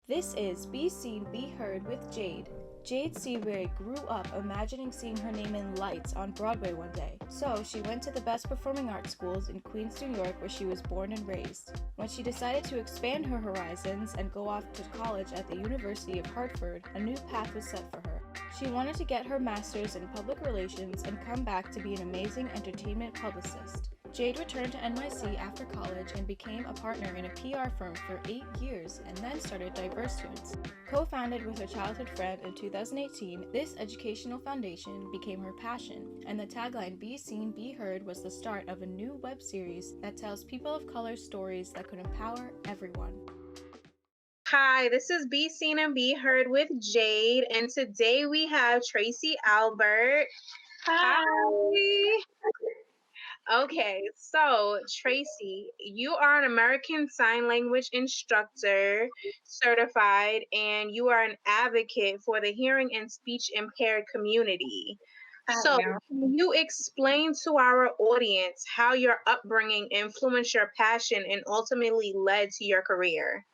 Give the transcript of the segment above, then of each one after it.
This is Be Seen, Be Heard with Jade. Jade Seabury grew up imagining seeing her name in lights on Broadway one day, so she went to the best performing arts schools in Queens, New York, where she was born and raised. When she decided to expand her horizons and go off to college at the University of Hartford, a new path was set for her. She wanted to get her master's in public relations and come back to be an amazing entertainment publicist. Jade returned to NYC after college and became a partner in a PR firm for 8 years and then started Diverse Tunes. Co-founded with her childhood friend in 2018, this educational foundation became her passion, and the tagline Be Seen, Be Heard was the start of a new web series that tells people of color stories that could empower everyone. Hi, this is Be Seen and Be Heard with Jade, and today we have Tracee Albert. Hi. Okay, so Tracee, you are an American Sign Language instructor, certified, and you are an advocate for the hearing and speech impaired community. So, can you explain to our audience how your upbringing influenced your passion and ultimately led to your career?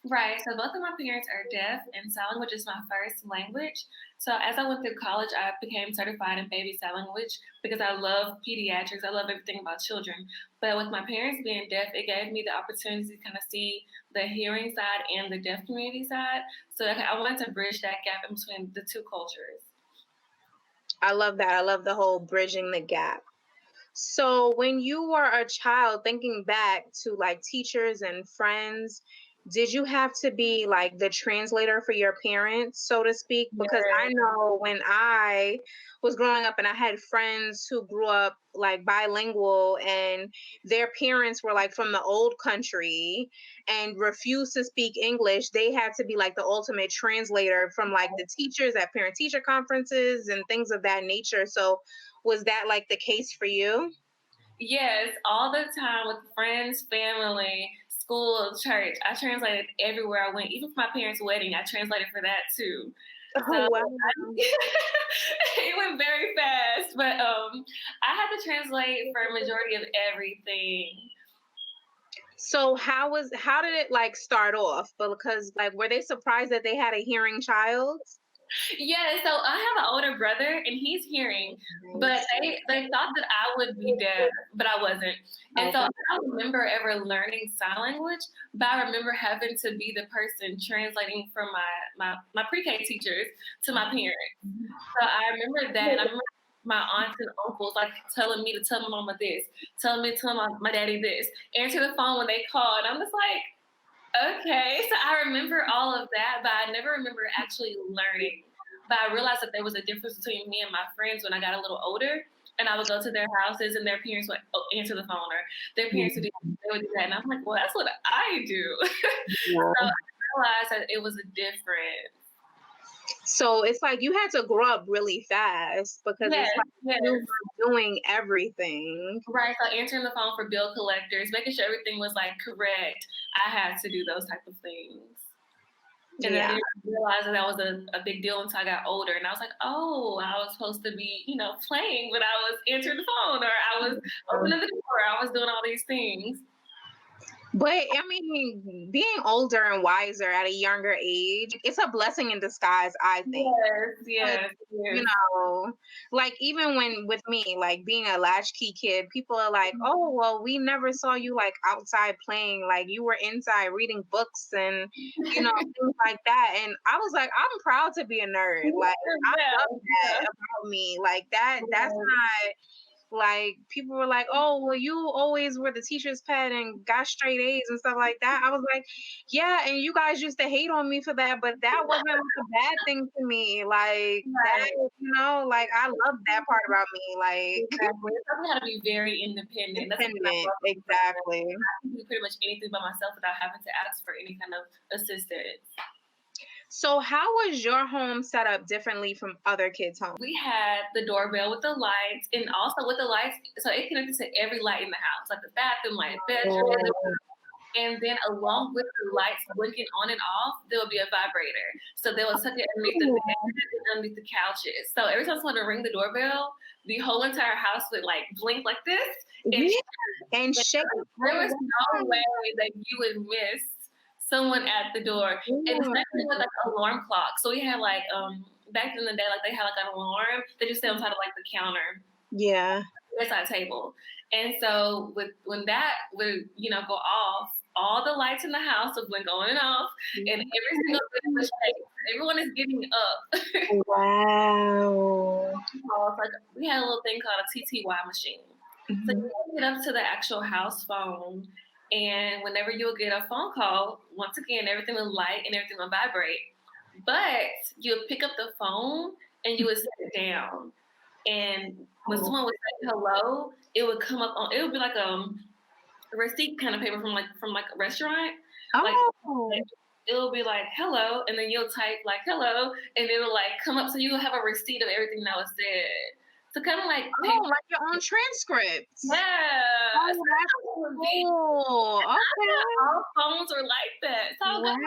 Right. So both of my parents are deaf, and sign language is my first language. So as I went through college, I became certified in baby sign language because I love pediatrics. I love everything about children. But with my parents being deaf, it gave me the opportunity to kind of see the hearing side and the deaf community side. So I wanted to bridge that gap in between the two cultures. I love that. I love the whole bridging the gap. So when you were a child, thinking back to like teachers and friends, did you have to be like the translator for your parents, so to speak? Because I know when I was growing up and I had friends who grew up like bilingual and their parents were like from the old country and refused to speak English, they had to be like the ultimate translator from like the teachers at parent-teacher conferences and things of that nature. So was that like the case for you? Yes, all the time with friends, family, school, church. I translated everywhere I went. Even for my parents' wedding, I translated for that too. Oh, wow. It went very fast, but I had to translate for a majority of everything. So how did it like start off? Because like were they surprised that they had a hearing child? Yeah, so I have an older brother and he's hearing, but they thought that I would be deaf, but I wasn't. And so I don't remember ever learning sign language, but I remember having to be the person translating from my pre-K teachers to my parents. So I remember that. And I remember my aunts and uncles like telling me to tell my mama this, telling me to tell my daddy this, answer the phone when they called. I'm just like, okay, so I remember all of that, but I never remember actually learning. But I realized that there was a difference between me and my friends when I got a little older, and I would go to their houses and their parents would answer the phone, or their parents would do that, and I'm like, well, that's what I do. So I realized that it was a difference. So it's like you had to grow up really fast because it's like you were doing everything. Right, so answering the phone for bill collectors, making sure everything was like correct. I had to do those type of things. And I didn't realize that was a big deal until I got older. And I was like, oh, I was supposed to be, playing, but I was answering the phone, or I was opening the door. I was doing all these things. But I mean, being older and wiser at a younger age, it's a blessing in disguise, I think. Yes. You know, like even when with me, like being a latchkey kid, people are like, oh, well, we never saw you like outside playing, like you were inside reading books and, things like that. And I was like, I'm proud to be a nerd. Like, I love that about me. Like that's not... Like people were like, oh, well, you always were the teacher's pet and got straight A's and stuff like that. I was like, yeah, and you guys used to hate on me for that, but that wasn't like a bad thing to me. Like that, like I love that part about me. Like I had to be very independent. Exactly. I can do pretty much anything by myself without having to ask for any kind of assistance. So how was your home set up differently from other kids' homes? We had the doorbell with the lights, and also with the lights, so it connected to every light in the house, like the bathroom light, bedroom, and then along with the lights blinking on and off, there would be a vibrator. So they would tuck it underneath the bed and underneath the couches. So every time someone would ring the doorbell, the whole entire house would like blink like this and shake. There was no way that you would miss someone at the door. And especially with like alarm clock. So we had like back in the day, like they had like an alarm that just stay on top of like the counter. Yeah. Bedside table. And so when that would, go off, all the lights in the house have been going off, and every single thing was shake. Everyone is getting up. Wow. Like we had a little thing called a TTY machine. So you get up to the actual house phone, and whenever you'll get a phone call, once again, everything will light and everything will vibrate. But you'll pick up the phone and you would set it down. And when someone would say hello, it would come up on. It would be like a receipt kind of paper from like a restaurant. Like it'll be like hello, and then you'll type like hello, and it'll like come up, so you'll have a receipt of everything that was said. So kind of like like your own transcript. Yeah. Oh, that's cool. Okay. All phones are like that. So I was like,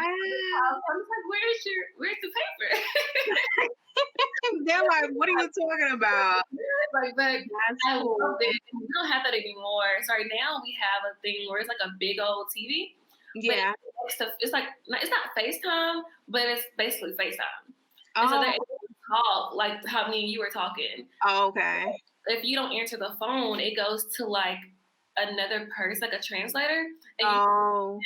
where's the paper? They're like, what are you talking about? Like, but I love it. We don't have that anymore. Sorry, now we have a thing where it's like a big old TV. Yeah. It's like, it's not FaceTime, but it's basically FaceTime. Oh. And so they're able to talk like how me and you were talking. Oh, okay. If you don't answer the phone, it goes to like another person, like a translator. And I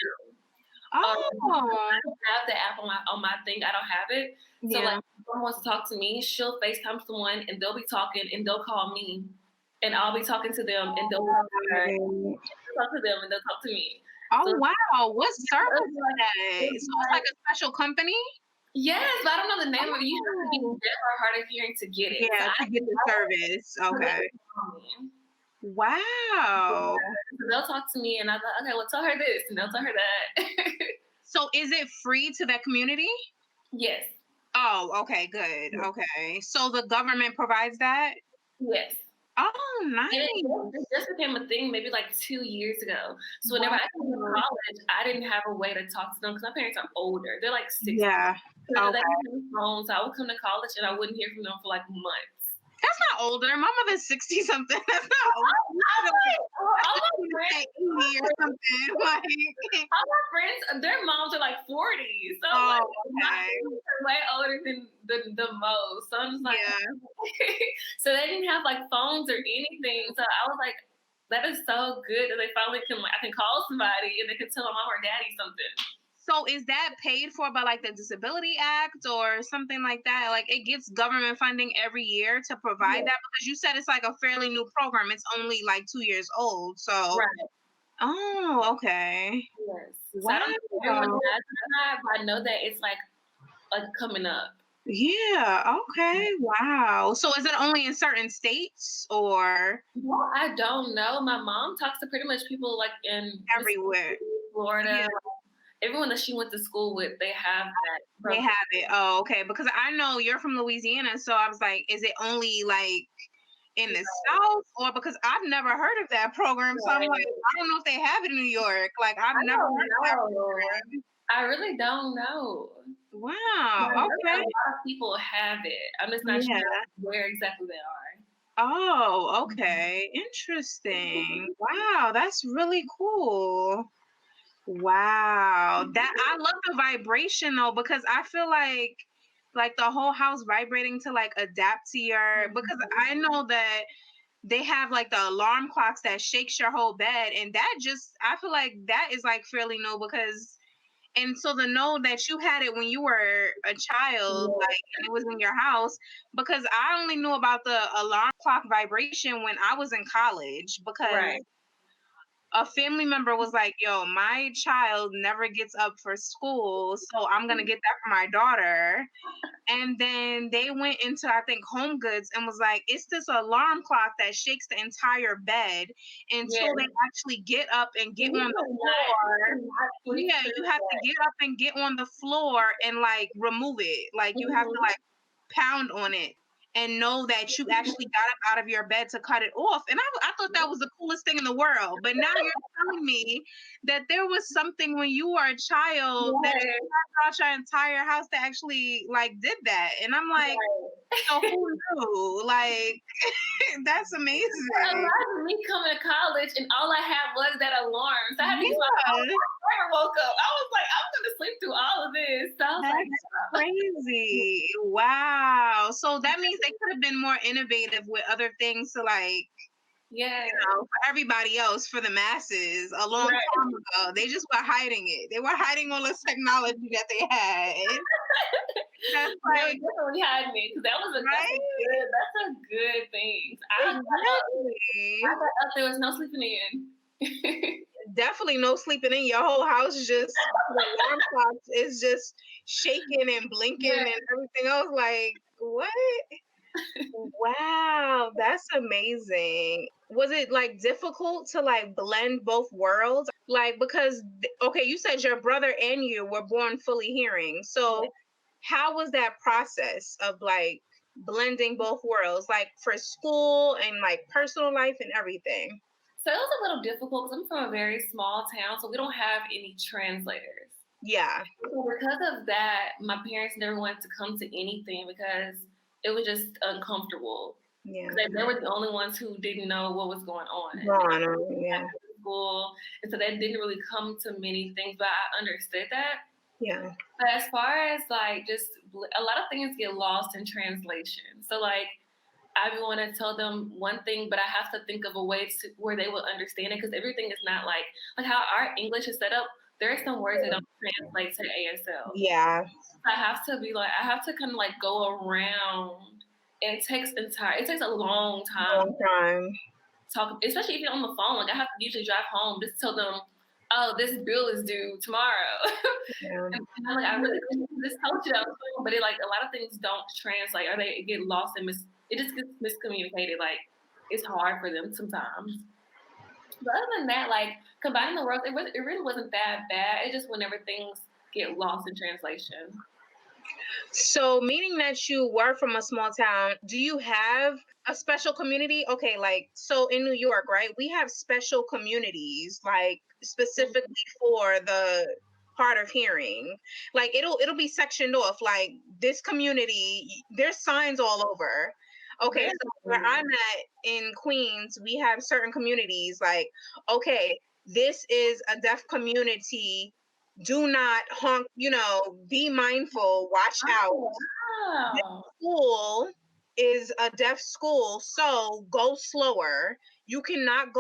have the app on my thing. I don't have it. So like if someone wants to talk to me, she'll FaceTime someone and they'll be talking and they'll call me and I'll be talking to them and they'll talk to her. Talk to them and they'll talk to me. Oh, so, wow. What service is that? So it's like a special company? Yes, but I don't know the name of it. You have to be deaf or hard of hearing to get it. Yeah, so to get the service. Okay. Wow. Yeah. So they'll talk to me and I'm like, okay, well, tell her this and they'll tell her that. So is it free to that community? Yes. Oh, okay, good. Yes. Okay. So the government provides that? Yes. Oh, nice. It just became a thing maybe like 2 years ago. So whenever I came to college, I didn't have a way to talk to them because my parents are older. They're like 60. Yeah. So they didn't have phones. So I would come to college and I wouldn't hear from them for like months. That's not older. My mother's 60-something. That's not older. All my friends, or something. Like, all my friends, their moms are like 40. So like, my parents are way older than the most. So I'm just like, so they didn't have like phones or anything. So I was like, that is so good that they finally I can call somebody and they can tell my mom or daddy something. So is that paid for by like the Disability Act or something like that? Like it gets government funding every year to provide that? Because you said it's like a fairly new program. It's only like 2 years old. So Oh, okay. Yes. Wow. So I don't know if everyone has that, but I know that it's like coming up. Yeah. Okay. Wow. So is it only in certain states or? Well, I don't know. My mom talks to pretty much people like in everywhere, Florida. Yeah. Everyone that she went to school with, they have that program. They have it. Oh, okay. Because I know you're from Louisiana, so I was like, is it only like in the South, or because I've never heard of that program? So I'm like, I don't know if they have it in New York. Like I've never heard of that program. I really don't know. Wow. Okay. A lot of people have it. I'm just not sure where exactly they are. Oh, okay. Interesting. Wow, that's really cool. Wow. I love the vibration though, because I feel like the whole house vibrating to like adapt to your, because I know that they have like the alarm clocks that shakes your whole bed, and that just, I feel like that is like fairly new because, and so to know that you had it when you were a child, like, and it was in your house, because I only knew about the alarm clock vibration when I was in college, because a family member was like, yo, my child never gets up for school, so I'm going to get that for my daughter. And then they went into, I think, Home Goods and was like, it's this alarm clock that shakes the entire bed until they actually get up and get on the floor. Yeah, you have to get up and get on the floor and like remove it. Like you have to like pound on it. and know that you actually got up out of your bed to cut it off. And I thought that was the coolest thing in the world. But now you're telling me that there was something when you were a child that Yes. throughout your entire house that actually like did that. And I'm like, so who knew? Like, that's amazing. Imagine me coming to college and all I had was that alarm. So I had to use my phone. I never woke up. I was like, I'm going to sleep through all of this. So I was like, That's crazy. Wow. So that means they could have been more innovative with other things to like, yeah. you know, for everybody else, for the masses, a long time ago. They just were hiding it. They were hiding all this technology that they had. That's like, definitely had me because that was that's a good thing. I got up, there was no sleeping in. Definitely no sleeping in. Your whole house just the alarm clock is just shaking and blinking and everything else. Like, what? Wow, that's amazing. Was it like difficult to like blend both worlds? Like, because okay, you said your brother and you were born fully hearing. So how was that process of like blending both worlds, like for school and like personal life and everything? So it was a little difficult because I'm from a very small town, so we don't have any translators. Yeah. So because of that, my parents never wanted to come to anything because it was just uncomfortable. Yeah. They were the only ones who didn't know what was going on. Yeah. School, and so they didn't really come to many things, but I understood that. Yeah. But as far as like just a lot of things get lost in translation. So like I want to tell them one thing, but I have to think of a way to where they will understand it because everything is not like how our English is set up. There are some words that don't translate to ASL. Yeah. I have to be like, I have to kind of like go around, and it takes a long time. Talk, especially if you're on the phone. Like I have to usually drive home just tell them, oh, this bill is due tomorrow. And I'm like, I really just told you that, but it like a lot of things don't translate or they get lost and it just gets miscommunicated. Like it's hard for them sometimes. But other than that, like combining the words, it really wasn't that bad. It just whenever things get lost in translation. So, meaning that you were from a small town, do you have a special community? Okay, like so in New York, right? We have special communities, like specifically for the hard of hearing. Like it'll be sectioned off. Like this community, there's signs all over. Okay, so where I'm at in Queens, we have certain communities. Like, okay, this is a deaf community. Do not honk, be mindful, watch out. This school is a deaf school, so go slower. You cannot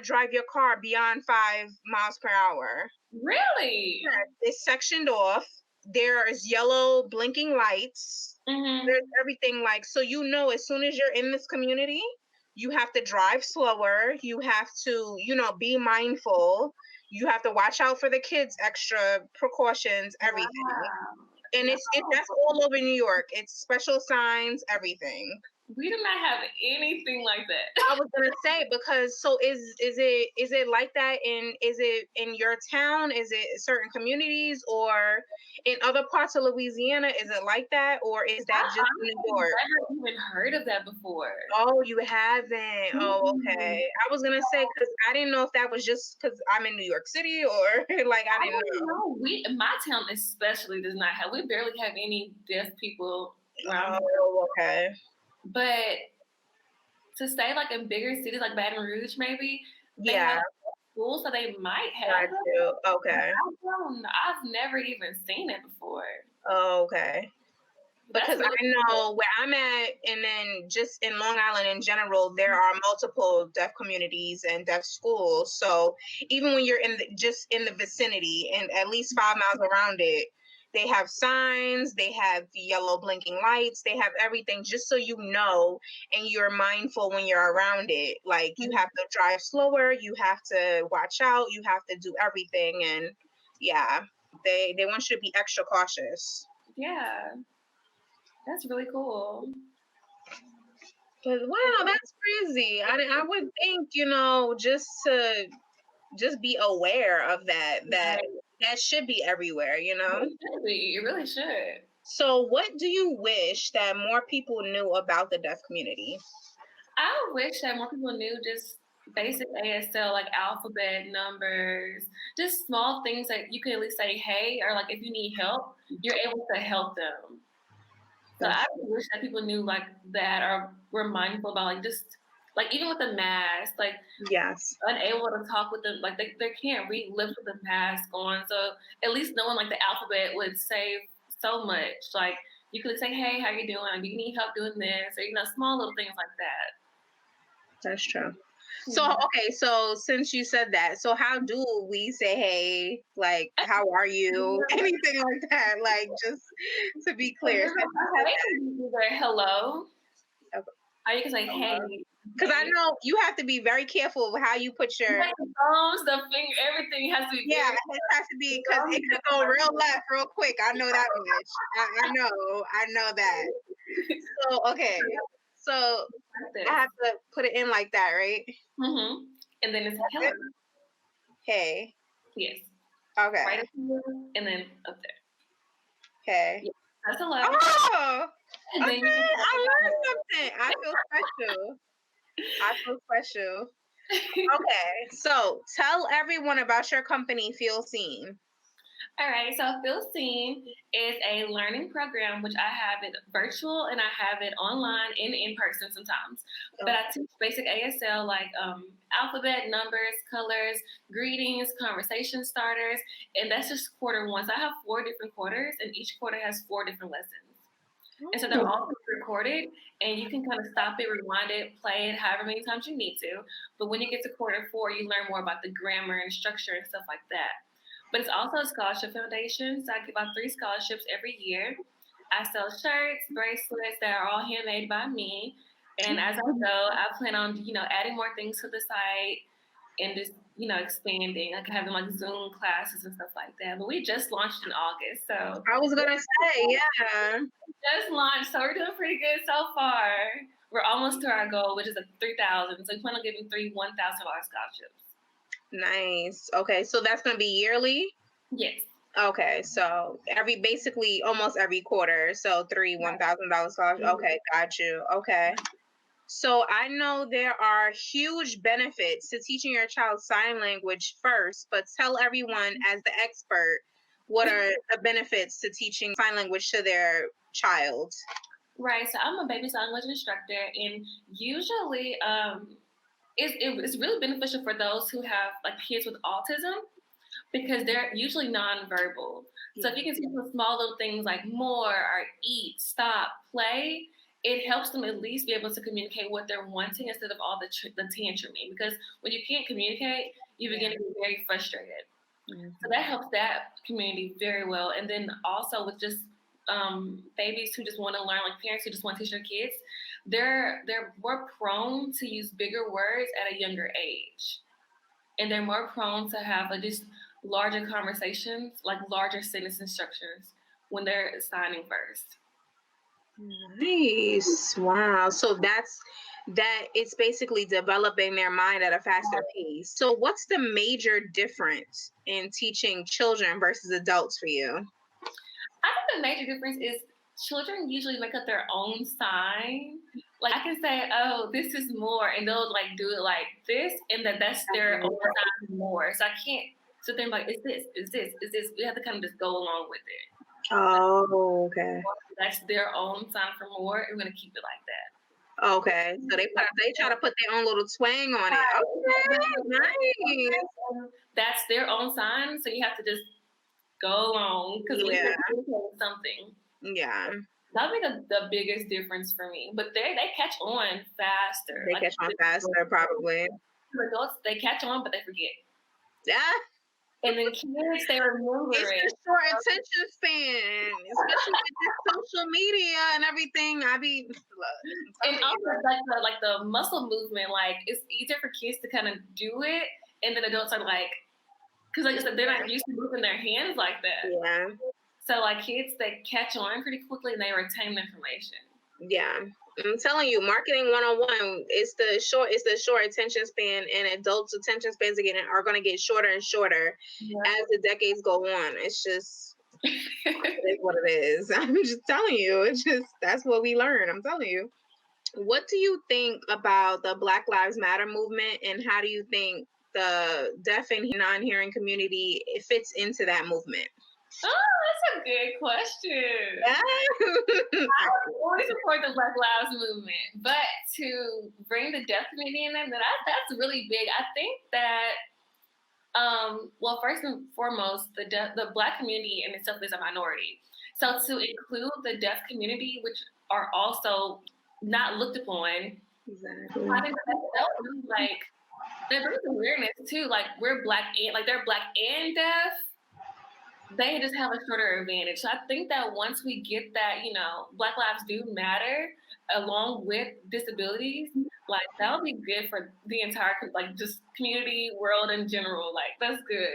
drive your car beyond 5 miles per hour. Really? Yeah, it's sectioned off. There's yellow blinking lights. There's everything like, so as soon as you're in this community, you have to drive slower. You have to, be mindful. You have to watch out for the kids, extra precautions, everything. Wow. And that's all over New York. It's special signs, everything. We do not have anything like that. I was gonna say, because so is it like that is it in your town? Is it certain communities or in other parts of Louisiana? Is it like that or is that just New York? I've never even heard of that before. Oh, you haven't? Oh, okay. I was gonna say because I didn't know if that was just because I'm in New York City or like I didn't know. My town especially does not have. We barely have any deaf people around. Oh, okay. But to say like in bigger cities like Baton Rouge, maybe they have schools, so they might have. Okay. I've never even seen it before. Oh, okay. Because I know where I'm at, and then just in Long Island in general, there are multiple deaf communities and deaf schools. So even when you're in the vicinity and at least 5 miles around it, they have signs, they have yellow blinking lights, they have everything just so you know and you're mindful when you're around it. Like you have to drive slower, you have to watch out, you have to do everything. And yeah, they want you to be extra cautious. Yeah. That's really cool. Wow, that's crazy. I would think, just be aware of that. That should be everywhere, It should be. It really should. So what do you wish that more people knew about the deaf community? I wish that more people knew just basic ASL, like alphabet, numbers, just small things that you can at least say, hey, or like if you need help, you're able to help them. So I wish that people knew like that, or were mindful about like just like even with the mask, like Yes. unable to talk with them, like they can't read lips with the mask on. So at least knowing like the alphabet would save so much. Like you could say, hey, how you doing? Do you need help doing this? Or small little things like that. That's true. So, okay, so since you said that, so how do we say, hey, like, how are you? Anything like that, like, just to be clear. Hello. Okay. Or you can say, hey. Because I know you have to be very careful of how you put your thumbs, the finger, everything has to be. Yeah, it has to be, because it could go real left real quick. I know that much. I know that. So, okay. So I have to put it in like that, right? Mm-hmm. And then it's hello. Hey. Yes. Okay. Right up here, and then up there. Okay. Yeah, that's hello. Oh! And Okay, then I learned something. I feel special. Okay, so tell everyone about your company, Feel Seen. All right, so Feel Seen is a learning program which I have it virtual and I have it online and in person sometimes. But I teach basic ASL like alphabet, numbers, colors, greetings, conversation starters, and that's just quarter one. So I have 4 different quarters, and each quarter has 4 different lessons. And so they're all recorded, and you can kind of stop it, rewind it, play it however many times you need to. But when you get to quarter 4, you learn more about the grammar and structure and stuff like that. But it's also a scholarship foundation, so I give out 3 scholarships every year. I sell shirts, bracelets that are all handmade by me. And as I go, I plan on, adding more things to the site and just, expanding. Like having like Zoom classes and stuff like that. But we just launched in August, so I was gonna say, yeah. Just launched, so we're doing pretty good so far. We're almost to our goal, which is a 3,000. So we plan on giving 3 $1,000 scholarships. Nice. Okay, so that's gonna be yearly? Yes. Okay, so basically almost every quarter, so 3 $1,000 scholarships. Okay, got you. Okay. So I know there are huge benefits to teaching your child sign language first, but tell everyone as the expert, what are the benefits to teaching sign language to their child? Right, so I'm a baby sign language instructor, and usually it's really beneficial for those who have like kids with autism because they're usually nonverbal. So if you can teach them small little things like more or eat, stop, play, it helps them at least be able to communicate what they're wanting instead of all the tantruming. Because when you can't communicate, you begin to get very frustrated. So that helps that community very well. And then also with just babies who just want to learn, like parents who just want to teach their kids, they're more prone to use bigger words at a younger age. And they're more prone to have just larger conversations, like larger sentence structures when they're signing first. Nice. Wow. So it's basically developing their mind at a faster pace. So what's the major difference in teaching children versus adults for you? I think the major difference is children usually make up their own sign. Like I can say, oh, this is more, and they'll like do it like this, and that's their own sign more. So I can't sit there and like, is this? We have to kind of just go along with it. Oh, okay. That's their own sign for more, and we're gonna keep it like that. Okay, so they try to put their own little twang on it. Okay, nice. That's their own sign, so you have to just go along because we have something. Yeah. That'll be the biggest difference for me. But they catch on faster. They catch on faster, probably. Adults, they catch on, but they forget. Yeah. And then kids, they remember it's it. It's a short attention span, especially with this social media and everything. And also like the muscle movement, like it's easier for kids to kind of do it, and then adults are like, because like I said, they're not used to moving their hands like that. Yeah. So like kids, they catch on pretty quickly and they retain the information. Yeah. I'm telling you, marketing 101, it's the short attention span, and adults' attention spans are going to get shorter and shorter as the decades go on. It's just It is what it is. I'm just telling you. It's just, that's what we learn. I'm telling you. What do you think about the Black Lives Matter movement, and how do you think the deaf and non-hearing community fits into that movement? Oh, that's a good question. Yeah. I always support the Black Lives movement, but to bring the deaf community in there, that's really big. I think that, well, first and foremost, the Black community in itself is a minority. So to include the deaf community, which are also not looked upon, Exactly. I think that's like, there's awareness too. Like, we're Black and, like, they're Black and deaf. They just have a shorter advantage. So I think that once we get that, Black lives do matter along with disabilities, like, that would be good for the entire, like, just community, world in general. Like, that's good.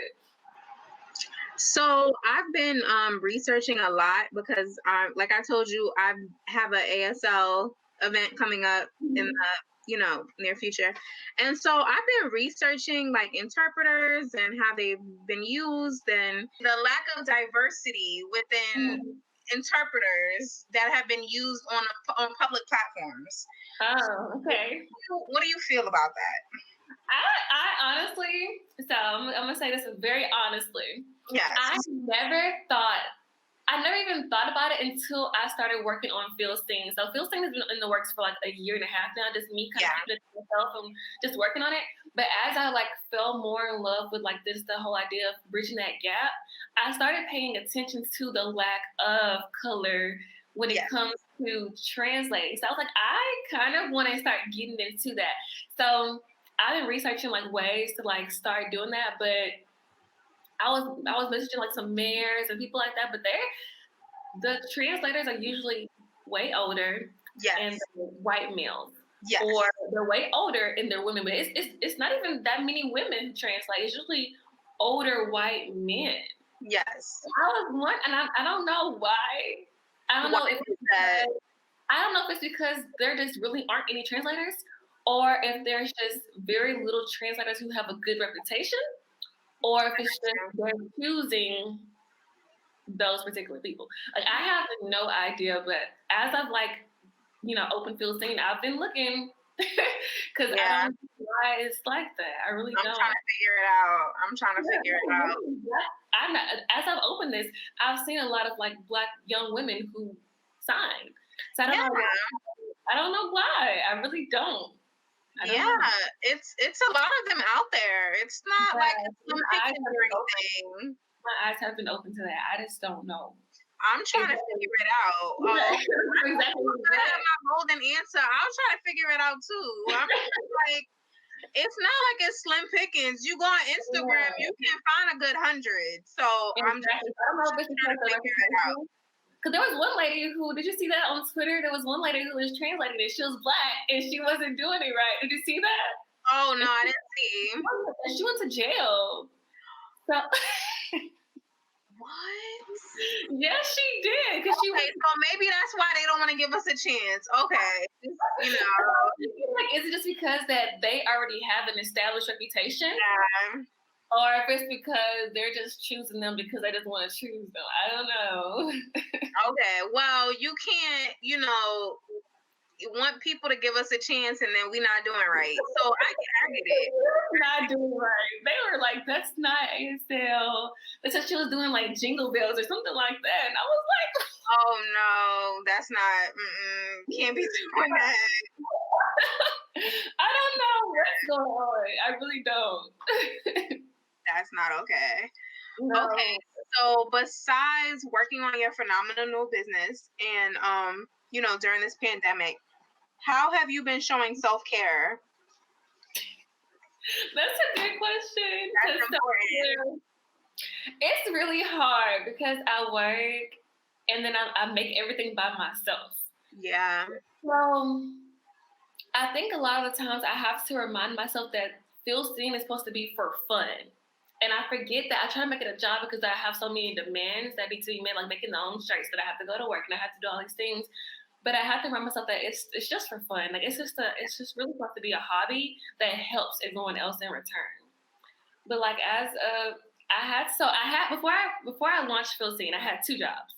So I've been researching a lot because, like I told you, I have an ASL event coming up in the near future, and so I've been researching like interpreters and how they've been used, and the lack of diversity within interpreters that have been used on public platforms. Oh, okay. What do you feel about that? I honestly, so I'm gonna say this very honestly. Yes. I never even thought about it until I started working on Field Sting. So Field Sting has been in the works for like a year and a half now, just me kind of keeping it to myself and just working on it. But as I like fell more in love with like the whole idea of bridging that gap, I started paying attention to the lack of color when it comes to translating. So I was like, I kind of want to start getting into that. So I've been researching like ways to like start doing that, but I was messaging like some mayors and people like that, but the translators are usually way older and white males. Yes. Or they're way older and they're women, but it's not even that many women who translate. It's usually older white men. Yes. I was one, and I don't know why. I don't know if it's because there just really aren't any translators, or if there's just very little translators who have a good reputation, or if it's just they're choosing those particular people. Like, I have no idea, but as I've like, open Field Sting, I've been looking because I don't know why it's like that. I really don't. I'm trying to figure it out. I'm not, as I've opened this, I've seen a lot of like Black young women who sign. So I don't know why. I don't know why. I really don't. It's a lot of them out there. It's not like some pictures or anything. My eyes have been open to that. I just don't know. I'm trying to figure it out. Exactly. I have my golden answer. I'll try to figure it out too. I'm like, it's not like it's slim pickings. You go on Instagram, you can find a good 100. So I'm just trying to figure it out. Because there was one lady who, did you see that on Twitter? There was one lady who was translating it. She was Black and she wasn't doing it right. Did you see that? Oh, no, I didn't see. She went to jail. So. What? Yes, she did. So maybe that's why they don't want to give us a chance. Okay. Like, is it just because that they already have an established reputation? Yeah. Or if it's because they're just choosing them because they just want to choose them. I don't know. Okay. Well, you can't, you want people to give us a chance and then we're not doing right. So I get it. Not doing right. They were like, that's not ASL. They said she was doing like Jingle Bells or something like that. And I was like, oh no, that's not, can't be doing that. I don't know what's going on. I really don't. That's not okay. No. Okay, so besides working on your phenomenal business and during this pandemic, how have you been showing self-care? That's a good question. That's important. It's really hard because I work and then I make everything by myself. Yeah. So I think a lot of the times I have to remind myself that Field Sting is supposed to be for fun. And I forget that. I try to make it a job because I have so many demands that need to be made, like making my own shirts that I have to go to work and I have to do all these things. But I have to remind myself that it's just for fun. Like, it's just really supposed to be a hobby that helps everyone else in return. But like, as of before I launched Feel Seen, I had 2 jobs.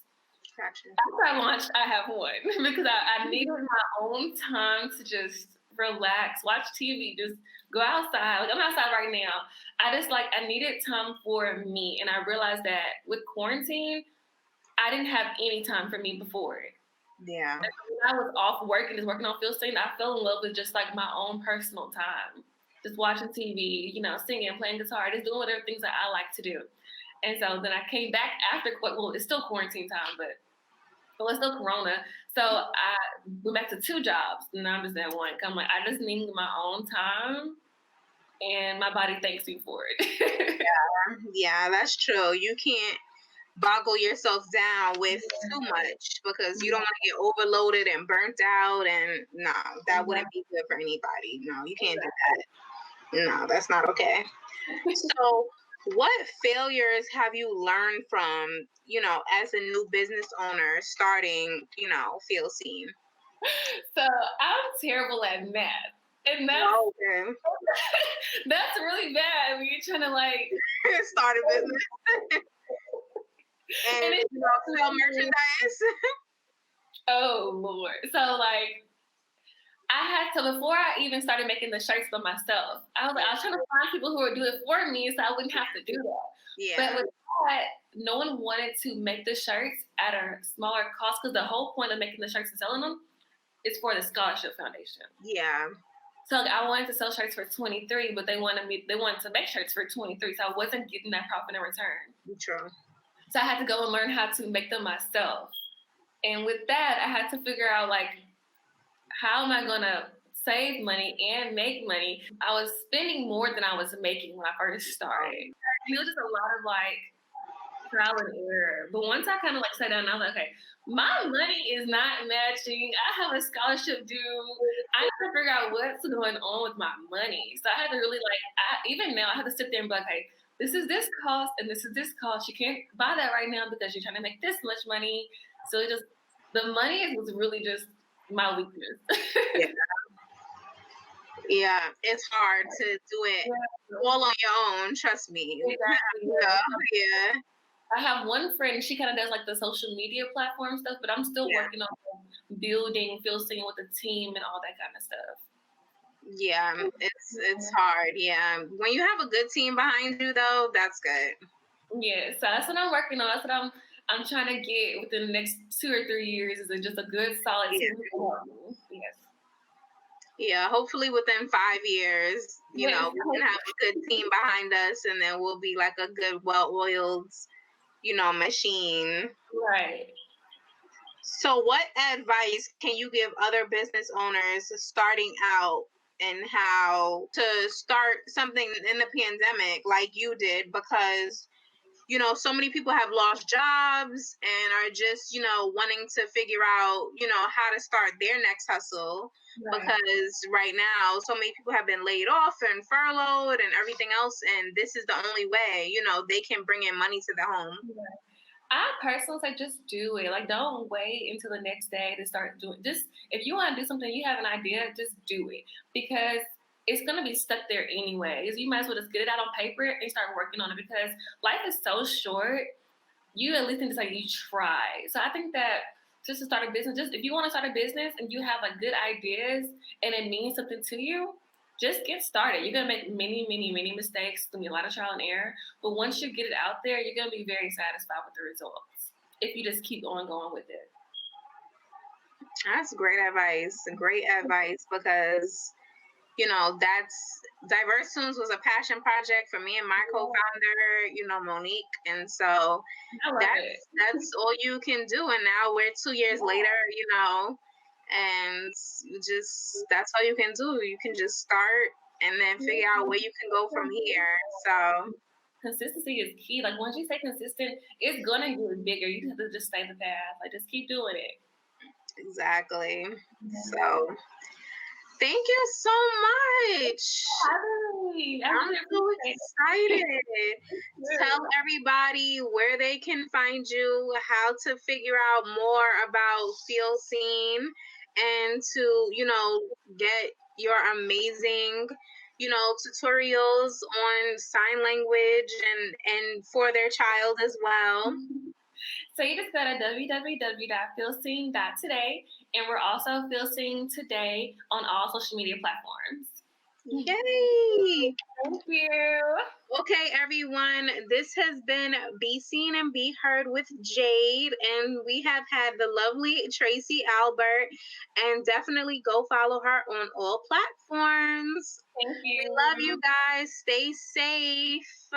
Gotcha. After I launched, I have 1 because I needed my own time to just relax, watch TV, just go outside. Like I'm outside right now. I needed time for me, and I realized that with quarantine, I didn't have any time for me before it. Yeah. And when I was off working, just working on Feel Seen, I fell in love with just like my own personal time, just watching TV, singing, playing guitar, just doing whatever things that I like to do. And so then I came back after, well, it's still quarantine time, but it's still Corona. So I went back to 2 jobs, and I'm just at 1. I'm like, I just need my own time, and my body thanks me for it. Yeah, that's true. You can't boggle yourself down with too much because you don't want to get overloaded and burnt out. And no, that wouldn't be good for anybody. No, you can't do that. No, that's not okay. So, what failures have you learned from, as a new business owner starting, Feel Seen? So I'm terrible at math. And Okay. that's really bad when you're trying to like start a business and sell merchandise. Oh Lord. So like before I even started making the shirts by myself, I was trying to find people who would do it for me so I wouldn't have to do that. Yeah. But with that, no one wanted to make the shirts at a smaller cost because the whole point of making the shirts and selling them is for the scholarship foundation. Yeah. So I wanted to sell shirts for $23, but they wanted to make shirts for $23, so I wasn't getting that profit in return. True. So I had to go and learn how to make them myself. And with that, I had to figure out like, how am I gonna save money and make money? I was spending more than I was making when I first started. And it was just a lot of like trial and error. But once I kind of like sat down, I was like, okay, my money is not matching. I have a scholarship due. I have to figure out what's going on with my money. So I had to really even now I have to sit there and be like, hey, this is this cost and this is this cost. You can't buy that right now because you're trying to make this much money. So the money was really just my weakness. Yeah, it's hard to do it all on your own. Trust me. Exactly. Yeah. I have one friend, she kind of does like the social media platform stuff, but I'm still working on building, Feel Seen with the team and all that kind of stuff. Yeah, it's hard. Yeah. When you have a good team behind you though, that's good. Yeah, so that's what I'm working on. That's what I'm trying to get within the next 2 or 3 years is just a good solid team. Yes. Yeah, hopefully within 5 years, we can have a good team behind us and then we'll be like a good, well-oiled, machine. Right. So what advice can you give other business owners starting out and how to start something in the pandemic like you did? Because so many people have lost jobs and are just, wanting to figure out, how to start their next hustle. Right. Because right now, so many people have been laid off and furloughed and everything else. And this is the only way, they can bring in money to the home. Right. I personally say just do it. Like, don't wait until the next day to start doing. Just if you want to do something, you have an idea, just do it because it's going to be stuck there anyways. You might as well just get it out on paper and start working on it because life is so short. You at least need to say you try. So I think that just to start a business, just if you want to start a business and you have like good ideas and it means something to you, just get started. You're going to make many, many, many mistakes. It's going to be a lot of trial and error. But once you get it out there, you're going to be very satisfied with the results if you just keep on going with it. That's great advice. Great advice because that's Diverse Tunes was a passion project for me and my co-founder, Monique. And so that's all you can do. And now we're 2 years later, and that's all you can do. You can just start and then figure out where you can go from here. So consistency is key. Like once you stay consistent, it's gonna get bigger. You have to just stay the path. Like just keep doing it. Exactly. So thank you so much. I'm so excited. Tell everybody where they can find you, how to figure out more about Feel Seen, and to, get your amazing, tutorials on sign language and for their child as well. So you just go to www.feelseen.today, and we're also Feelseen Today on all social media platforms. Yay! Thank you. Okay, everyone, this has been Be Seen and Be Heard with Jade, and we have had the lovely Tracee Albert, and definitely go follow her on all platforms. Thank you. We love you guys. Stay safe.